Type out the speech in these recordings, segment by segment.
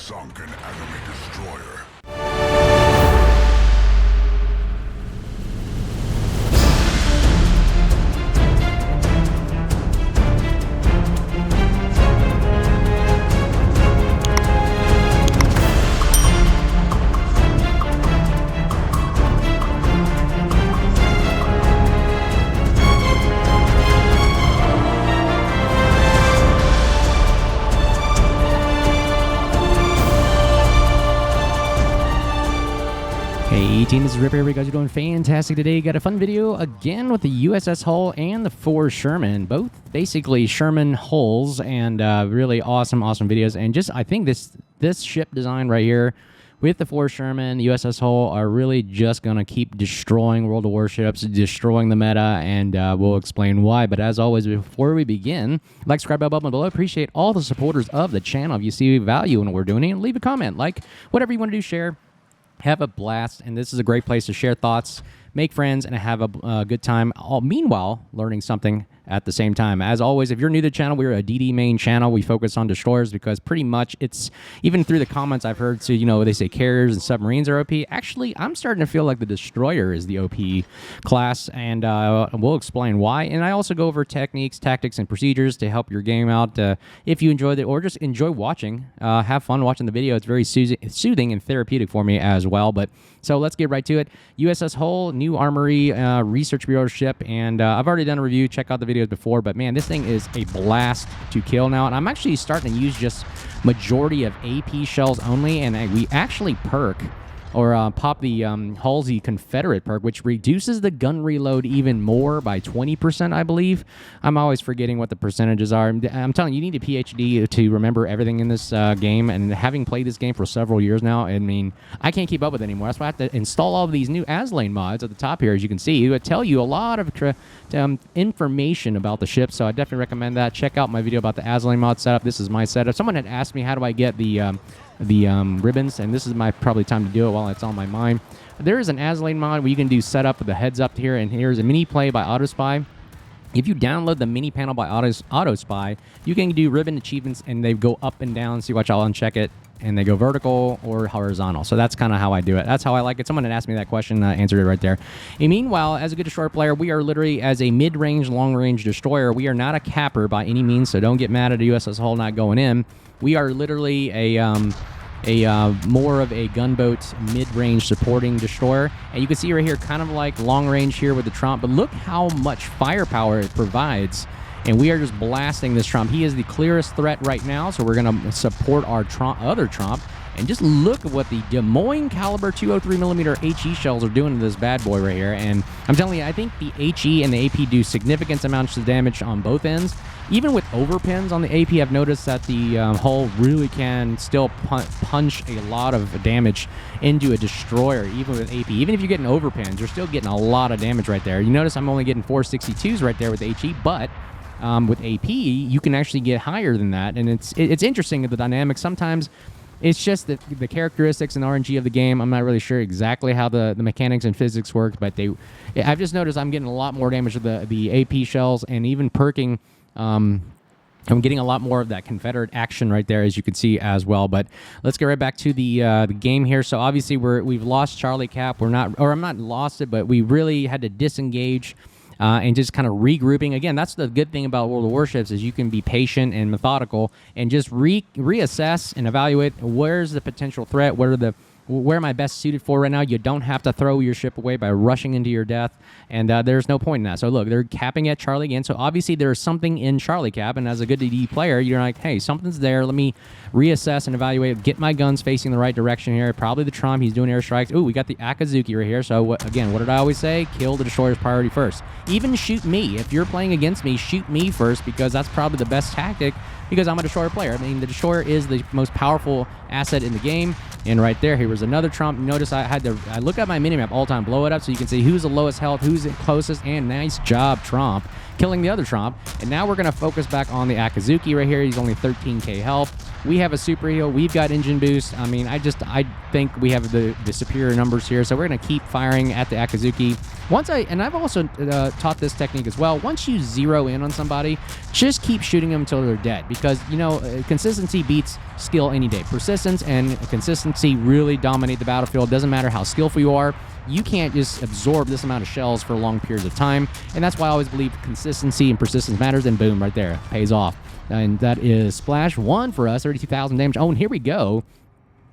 sunk an enemy destroyer. Hey team, this is Ripper. You guys are doing fantastic today. Got a fun video again with the USS Hull and the 4 Sherman, both basically Sherman hulls, and really awesome videos. And just I think this ship design right here with the 4 Sherman, the USS Hull, are really just gonna keep destroying World of Warships, destroying the meta, and we'll explain why. But as always, before we begin, like, subscribe button below. Appreciate all the supporters of the channel. If you see value in what we're doing, leave a comment, like, whatever you want to do, share. Have a blast, and this is a great place to share thoughts, make friends, and have a good time, all meanwhile learning something at the same time. As always, if you're new to the channel, we're a DD main channel. We focus on destroyers because pretty much it's, even through the comments I've heard, so, you know, they say carriers and submarines are OP. Actually, I'm starting to feel like the destroyer is the OP class, and we'll explain why. And I also go over techniques, tactics, and procedures to help your game out. If you enjoyed it or just enjoy watching, have fun watching the video. It's very soothing and therapeutic for me as well. But so let's get right to it. USS Hull, new Armory Research Bureau ship, and I've already done a review. Check out the videos before, but man, this thing is a blast to kill now. And I'm actually starting to use just majority of AP shells only, and we actually perk or pop the Halsey Confederate perk, which reduces the gun reload even more by 20%, I believe. I'm always forgetting what the percentages are. I'm telling you, you need a PhD to remember everything in this game, and having played this game for several years now, I mean, I can't keep up with it anymore. That's why I have to install all of these new Aslane mods at the top here, as you can see. It would tell you a lot of information about the ship, so I definitely recommend that. Check out my video about the Aslane mod setup. This is my setup. Someone had asked me, how do I get the ribbons, and this is my probably time to do it while it's on my mind. There is an Aslane mod where you can do setup with the heads up here, and here's a mini play by Autospy. If you download the mini panel by Autospy, you can do ribbon achievements, and they go up and down. See, watch, I'll uncheck it, and they go vertical or horizontal. So that's kind of how I do it. That's how I like it. Someone had asked me that question, answered it right there. And meanwhile, as a good destroyer player, we are literally, as a mid-range, long-range destroyer, we are not a capper by any means, so don't get mad at the USS Hull not going in. We are literally more of a gunboat mid-range supporting destroyer, and you can see right here, kind of like long range here with the Trump, but look how much firepower it provides, and we are just blasting this Trump. He is the clearest threat right now, so we're going to support our other Trump. And just look at what the Des Moines caliber 203mm HE shells are doing to this bad boy right here. And I'm telling you, I think the HE and the AP do significant amounts of damage on both ends. Even with overpins on the AP, I've noticed that the hull really can still punch a lot of damage into a destroyer, even with AP. Even if you're getting overpins, you're still getting a lot of damage right there. You notice I'm only getting 462s right there with HE, but with AP, you can actually get higher than that. And it's interesting, the dynamics. Sometimes it's just the characteristics and RNG of the game. I'm not really sure exactly how the mechanics and physics work, but I've just noticed I'm getting a lot more damage with the AP shells, and even perking. I'm getting a lot more of that Confederate action right there, as you can see as well. But let's get right back to the game here. So obviously we've lost Charlie Cap. I'm not lost it, but we really had to disengage. And just kind of regrouping. Again, that's the good thing about World of Warships, is you can be patient and methodical and just reassess and evaluate where's the potential threat, where am I best suited for right now. You don't have to throw your ship away by rushing into your death, and there's no point in that. So look, they're capping at Charlie again, so obviously there's something in Charlie Cap, and as a good DD player, you're like, hey, something's there, let me reassess and evaluate, get my guns facing the right direction here. Probably the Trump, he's doing airstrikes. Ooh, we got the Akazuki right here, so again, what did I always say? Kill the destroyer's priority first. Even shoot me. If you're playing against me, shoot me first, because that's probably the best tactic, because I'm a destroyer player. I mean, the destroyer is the most powerful asset in the game. And right there, here was another Trump. Notice I look at my minimap all the time, blow it up so you can see who's the lowest health, who's the closest, and nice job, Trump. killing the other Tromp. And now we're going to focus back on the Akazuki right here. He's only 13k health. We have a super heal. We've got engine boost. I mean, I think we have the superior numbers here. So we're going to keep firing at the Akazuki. And I've also taught this technique as well. Once you zero in on somebody, just keep shooting them until they're dead. Because, you know, consistency beats skill any day. Persistence and consistency really dominate the battlefield. Doesn't matter how skillful you are. You can't just absorb this amount of shells for long periods of time. And that's why I always believe consistency and persistence matters. And boom, right there. Pays off. And that is splash 1 for us, 32,000 damage. Oh, and here we go.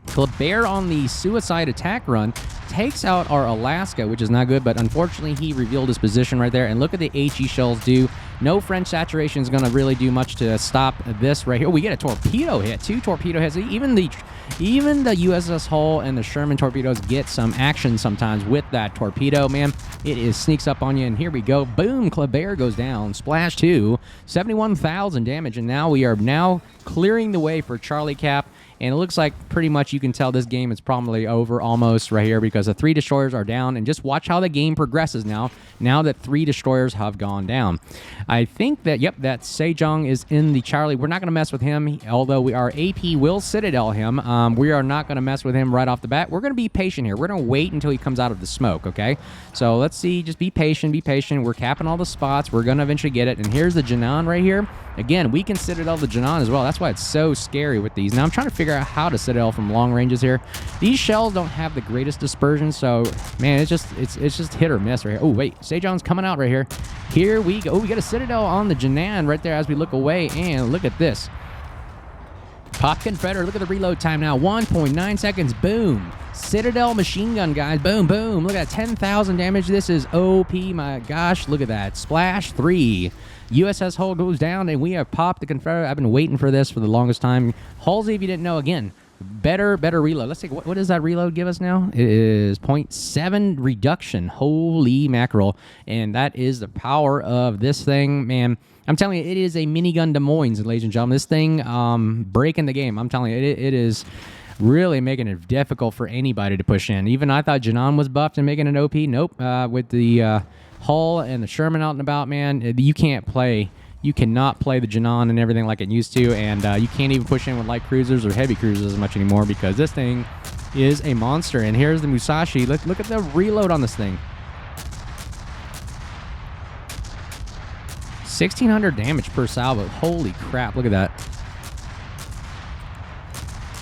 Kleber on the suicide attack run takes out our Alaska, which is not good, but unfortunately he revealed his position right there. And look at the HE shells do. No French saturation is going to really do much to stop this right here. Oh, we get a torpedo hit, 2 torpedo hits. Even the USS Hull and the Sherman torpedoes get some action sometimes with that torpedo, man. It sneaks up on you, and here we go. Boom, Kleber goes down. Splash 2, 71,000 damage, and now we are clearing the way for Charlie Cap. And it looks like pretty much you can tell this game is probably over almost right here because the 3 destroyers are down. And just watch how the game progresses now that 3 destroyers have gone down. I think that, yep, that Sejong is in the Charlie. We're not going to mess with him, although our AP will Citadel him. We are not going to mess with him right off the bat. We're going to be patient here. We're going to wait until he comes out of the smoke, okay? So let's see. Just be patient, be patient. We're capping all the spots. We're going to eventually get it. And here's the Janan right here. Again, we can Citadel the Janan as well. That's why it's so scary with these. Now, I'm trying to figure out how to Citadel from long ranges here. These shells don't have the greatest dispersion, so, man, it's just hit or miss right here. Oh, wait. Sejong's coming out right here. Here we go. Oh, we got a Citadel on the Janan right there as we look away, and look at this. Pop Confederate. Look at the reload time now. 1.9 seconds. Boom. Citadel machine gun, guys. Boom, boom. Look at that. 10,000 damage. This is OP. My gosh. Look at that. Splash 3. USS Hull goes down, and we have popped the Confederate. I've been waiting for this for the longest time. Halsey, if you didn't know, again, better reload. Let's see, what does that reload give us now? It is 0.7 reduction. Holy mackerel. And that is the power of this thing, man. I'm telling you, it is a minigun Des Moines, ladies and gentlemen. This thing breaking the game. I'm telling you, it is really making it difficult for anybody to push in. Even I thought Janan was buffed and making an OP. Nope. With the Hull and the Sherman out and about, man, you cannot play the Janan and everything like it used to, and you can't even push in with light cruisers or heavy cruisers as much anymore because this thing is a monster. And here's the Musashi. Look at the reload on this thing. 1,600 damage per salvo. Holy crap, look at that.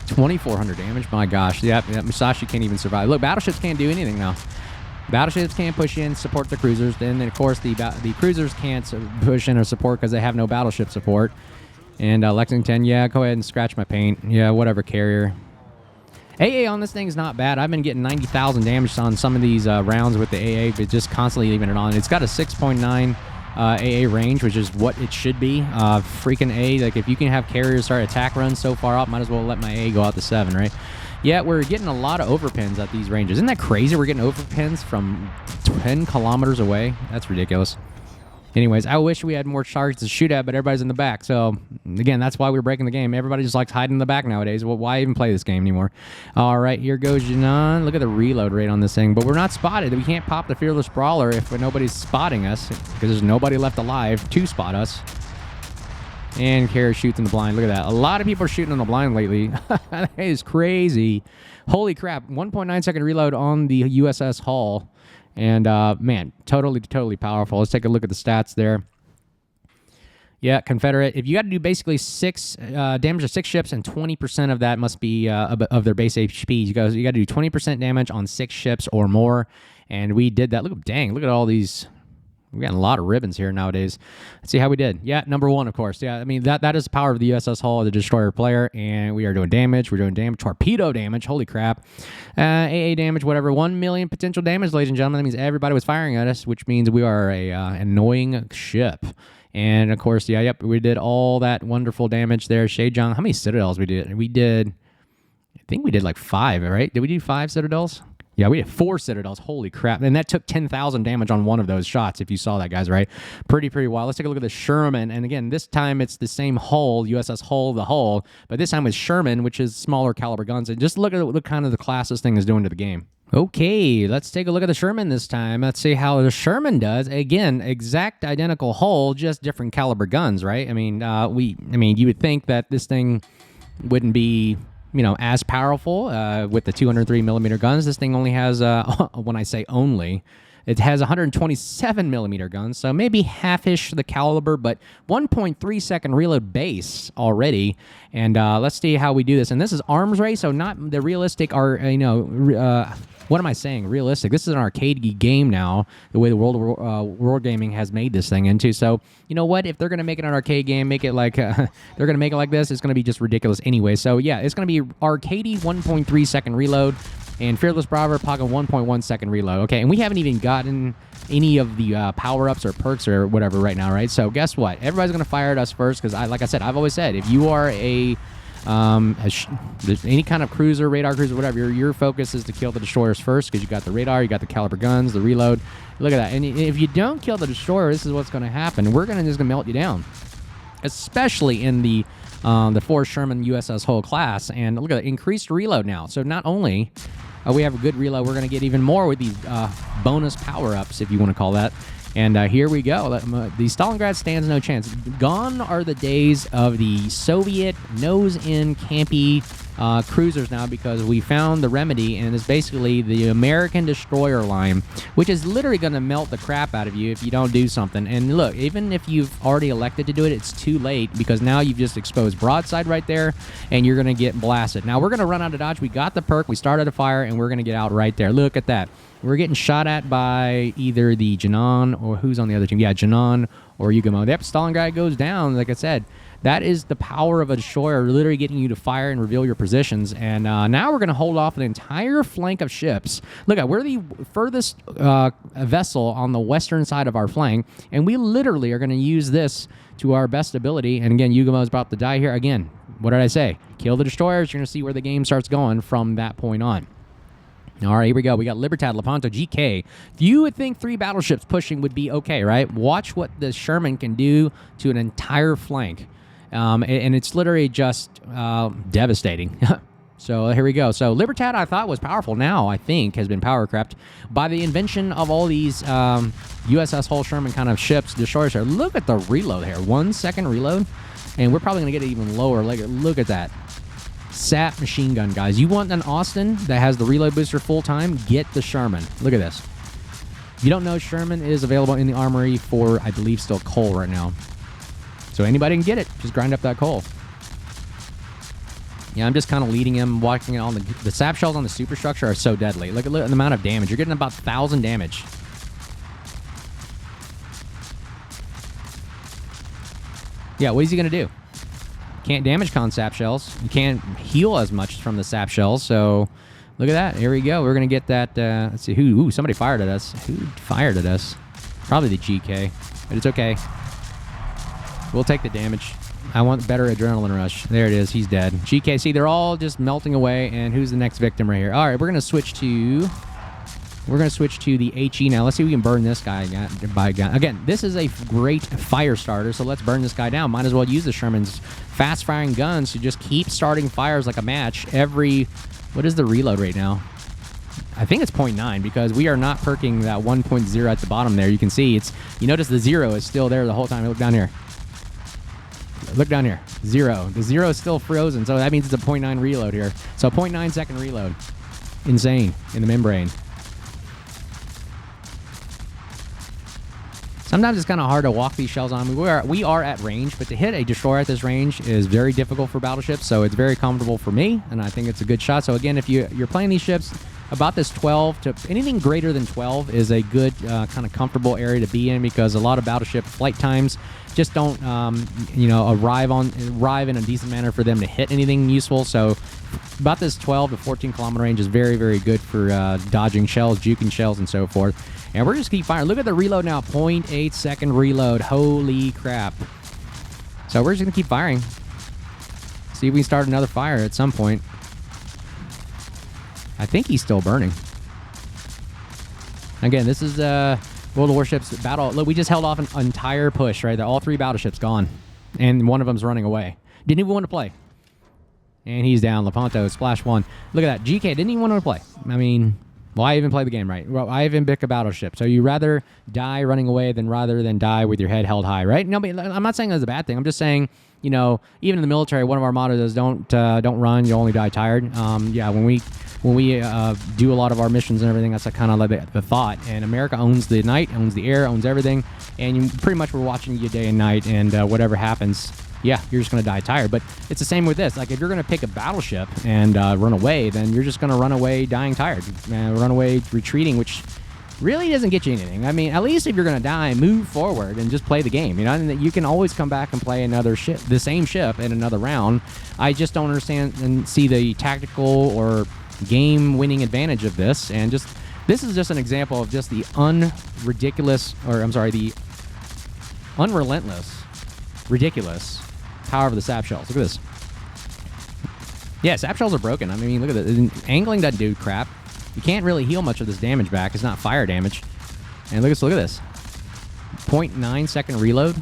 2,400 damage. My gosh, yeah, Musashi can't even survive. Look, battleships can't do anything now. Battleships can't push in, support the cruisers. Then, of course, the cruisers can't push in or support because they have no battleship support. And Lexington, yeah, go ahead and scratch my paint. Yeah, whatever, carrier. AA on this thing is not bad. I've been getting 90,000 damage on some of these rounds with the AA, but just constantly leaving it on. It's got a 6.9 AA range, which is what it should be. Freaking A, like if you can have carriers start attack runs so far up, might as well let my A go out to 7, right? Yeah, we're getting a lot of overpins at these ranges. Isn't that crazy? We're getting overpins from 10 kilometers away. That's ridiculous. Anyways, I wish we had more targets to shoot at, but everybody's in the back. So, again, that's why we're breaking the game. Everybody just likes hiding in the back nowadays. Well, why even play this game anymore? All right, here goes Janan. Look at the reload rate on this thing. But we're not spotted. We can't pop the Fearless Brawler if nobody's spotting us because there's nobody left alive to spot us. And Kara shoots in the blind. Look at that. A lot of people are shooting in the blind lately. That is crazy. Holy crap. 1.9 second reload on the USS Hull. And, man, totally powerful. Let's take a look at the stats there. Yeah, Confederate. If you got to do basically damage to 6 ships, and 20% of that must be of their base HP. You got to do 20% damage on 6 ships or more. And we did that. Look at all these. We're getting a lot of ribbons here nowadays. Let's see how we did. Yeah, number 1, of course. Yeah, I mean, that is the power of the USS Hull, the destroyer player, and we are doing damage. We're doing damage, torpedo damage. Holy crap. AA damage, whatever. 1 million potential damage, ladies and gentlemen. That means everybody was firing at us, which means we are a annoying ship. And, of course, yep, we did all that wonderful damage there. Sejong, how many citadels we did? I think we did like 5, right? Did we do 5 citadels? Yeah, we had 4 citadels. Holy crap. And that took 10,000 damage on one of those shots, if you saw that, guys, right? Pretty wild. Let's take a look at the Sherman. And again, this time it's the same hull, USS Hull, the hull. But this time with Sherman, which is smaller caliber guns. And just look at what kind of the class this thing is doing to the game. Okay, let's take a look at the Sherman this time. Let's see how the Sherman does. Again, exact identical hull, just different caliber guns, right? I mean, you would think that this thing wouldn't be, as powerful with the 203 millimeter guns. This thing only has, when I say only, it has 127 millimeter guns, so maybe half-ish the caliber, but 1.3 second reload base already. And let's see how we do this. And this is arms race, so not the realistic what am I saying? Realistic. This is an arcade game now, the way the World Gaming has made this thing into. So, you know what? If they're going to make it an arcade game, make it like, they're going to make it like this, it's going to be just ridiculous anyway. So, yeah, it's going to be arcadey 1.3 second reload, and Fearless Bravo pocket 1.1 second reload. Okay, and we haven't even gotten any of the power-ups or perks or whatever right now, right? So, guess what? Everybody's going to fire at us first, because, like I said, I've always said, if you are any kind of cruiser, radar cruiser, whatever, your focus is to kill the destroyers first, because you got the radar, you got the caliber guns, the reload. Look at that. And if you don't kill the destroyer, this is what's going to happen. We're just going to melt you down, especially in the 4 Sherman USS Hull class. And look at that, increased reload now. So not only we have a good reload, we're going to get even more with these bonus power-ups, if you want to call that. And here we go. The Stalingrad stands no chance. Gone are the days of the Soviet nose-in campy cruisers now, because we found the remedy, and it's basically the American destroyer line, which is literally going to melt the crap out of you if you don't do something. And look, even if you've already elected to do it, it's too late, because now you've just exposed broadside right there, and you're going to get blasted. Now, we're going to run out of dodge. We got the perk. We started a fire, and we're going to get out right there. Look at that. We're getting shot at by either the Janan, or who's on the other team? Yeah, Janan or Yugamo. Yep, Stalingrad goes down, like I said. That is the power of a destroyer, literally getting you to fire and reveal your positions. And now we're going to hold off an entire flank of ships. Look at, we're the furthest vessel on the western side of our flank, and we literally are going to use this to our best ability. And again, Yugamo is about to die here. Again, what did I say? Kill the destroyers. You're going to see where the game starts going from that point on. All right, here we go. We got Libertad, Lepanto, GK. You would think 3 battleships pushing would be okay, right? Watch what the Sherman can do to an entire flank. And it's literally just devastating. So here we go. So Libertad, I thought, was powerful. Now, I think, has been power crept by the invention of all these USS Hull Sherman kind of ships, destroyers here. Look at the reload here. 1 second reload. And we're probably going to get it even lower. Look at that. SAP machine gun, guys. You want an Austin that has the reload booster full time? Get the Sherman. Look at this. If you don't know, Sherman is available in the armory for, I believe, still coal right now. So anybody can get it. Just grind up that coal. Yeah, I'm just kind of leading him, walking it on the sap shells on the superstructure are so deadly. Look at the amount of damage. You're getting about 1,000 damage. Yeah, what is he going to do? Can't damage con sap shells. You can't heal as much from the sap shells. So look at that. Here we go. We're going to get that. Let's see. Ooh, somebody fired at us. Who fired at us? Probably the GK. But it's okay. We'll take the damage. I want better adrenaline rush. There it is. He's dead. GK. See, they're all just melting away. And who's the next victim right here? All right, we're going to switch to the HE now. Let's see if we can burn this guy by gun. Again, this is a great fire starter, so let's burn this guy down. Might as well use the Sherman's fast-firing guns to just keep starting fires like a match what is the reload rate now? I think it's 0.9, because we are not perking that 1.0 at the bottom there. You can see you notice the 0 is still there the whole time. Look down here. Look down here. 0. The 0 is still frozen, so that means it's a 0.9 reload here. So 0.9 second reload. Insane in the membrane. Sometimes it's kind of hard to walk these shells on. We are at range, but to hit a destroyer at this range is very difficult for battleships, so it's very comfortable for me, and I think it's a good shot. So again, if you're playing these ships, about this 12 to anything greater than 12 is a good kind of comfortable area to be in, because a lot of battleship flight times just don't arrive in a decent manner for them to hit anything useful. So about this 12 to 14 kilometer range is very, very good for dodging shells, juking shells, and so forth. And we're just keep firing. Look at the reload now. 0.8 second reload. Holy crap. So we're just going to keep firing. See if we start another fire at some point. I think he's still burning. Again, this is World of Warships battle. Look, we just held off an entire push, right? All 3 battleships gone. And one of them's running away. Didn't even want to play. And he's down. Lepanto, splash 1. Look at that. GK didn't even want to play. I mean, Why even play the game, right? Well, why even pick a battleship? So you rather die running away than rather than die with your head held high, right? No, but I'm not saying that's a bad thing. I'm just saying, you know, even in the military, one of our mottos is don't run, you only die tired. Yeah, when we do a lot of our missions and everything, that's kind of like the thought. And America owns the night, owns the air, owns everything, and you pretty much we're watching you day and night, and whatever happens, yeah, you're just going to die tired. But it's the same with this. Like, if you're going to pick a battleship and run away, then you're just going to run away dying tired. Run away retreating, which really doesn't get you anything. I mean, at least if you're going to die, move forward and just play the game. You know, and you can always come back and play another ship, the same ship in another round. I just don't understand and see the tactical or game-winning advantage of this. And just this is just an example of just the unrelentless, ridiculous power of the sap shells. Look at this. Yeah, sap shells are broken. I mean, look at this. Angling doesn't do crap. You can't really heal much of this damage back. It's not fire damage. And look at this. 0.9 second reload.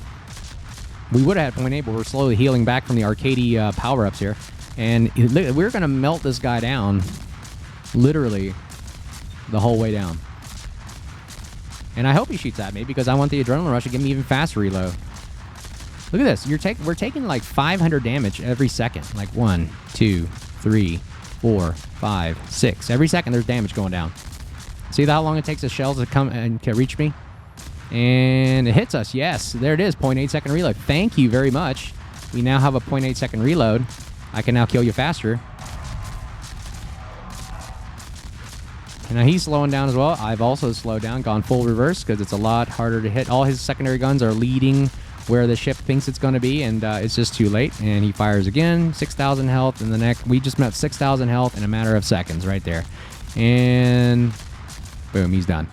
We would have had 0.8, but we're slowly healing back from the arcadey power-ups here. And we're going to melt this guy down literally the whole way down. And I hope he shoots at me because I want the adrenaline rush to give me even faster reload. Look at this. We're taking like 500 damage every second. Like 1, 2, 3, 4, 5, 6. Every second there's damage going down. See how long it takes the shells to come and reach me? And it hits us. Yes, there it is. 0.8 second reload. Thank you very much. We now have a 0.8 second reload. I can now kill you faster. And now he's slowing down as well. I've also slowed down, gone full reverse because it's a lot harder to hit. All his secondary guns are leading where the ship thinks it's going to be, and it's just too late. And he fires again, 6,000 health in the neck. We just met 6,000 health in a matter of seconds right there. And boom, he's done.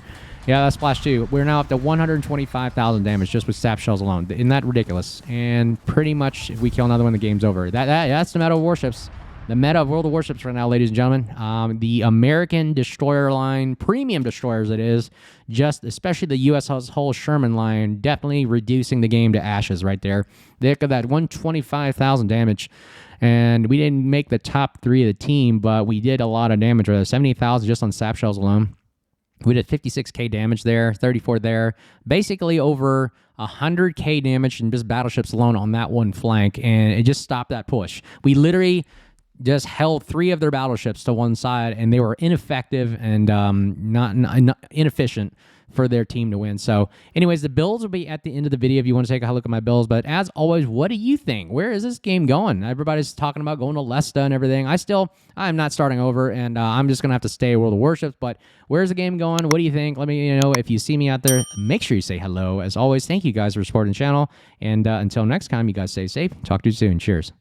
Yeah, that's splash 2. We're now up to 125,000 damage just with sap shells alone. Isn't that ridiculous? And pretty much if we kill another one, the game's over. That's the meta of warships. The meta of World of Warships right now, ladies and gentlemen. The American destroyer line, premium destroyers it is, just especially the USS Hull Sherman line, definitely reducing the game to ashes right there. Look at that, 125,000 damage. And we didn't make the top 3 of the team, but we did a lot of damage. 70,000 just on sap shells alone. We did 56k damage there, 34 there. Basically over 100k damage in just battleships alone on that one flank, and it just stopped that push. We literally just held 3 of their battleships to one side, and they were ineffective and not inefficient for their team to win. So anyways, the builds will be at the end of the video if you want to take a look at my builds. But as always, what do you think? Where is this game going? Everybody's talking about going to Lesta and everything. I'm not starting over, and I'm just going to have to stay at World of Warships. But where's the game going? What do you think? Let me know. If you see me out there, make sure you say hello. As always, thank you guys for supporting the channel. And until next time, you guys stay safe. Talk to you soon. Cheers.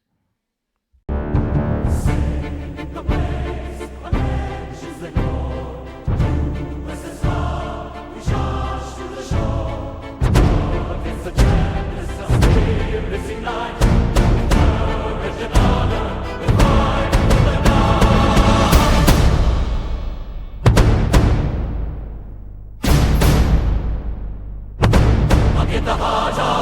Get the heart of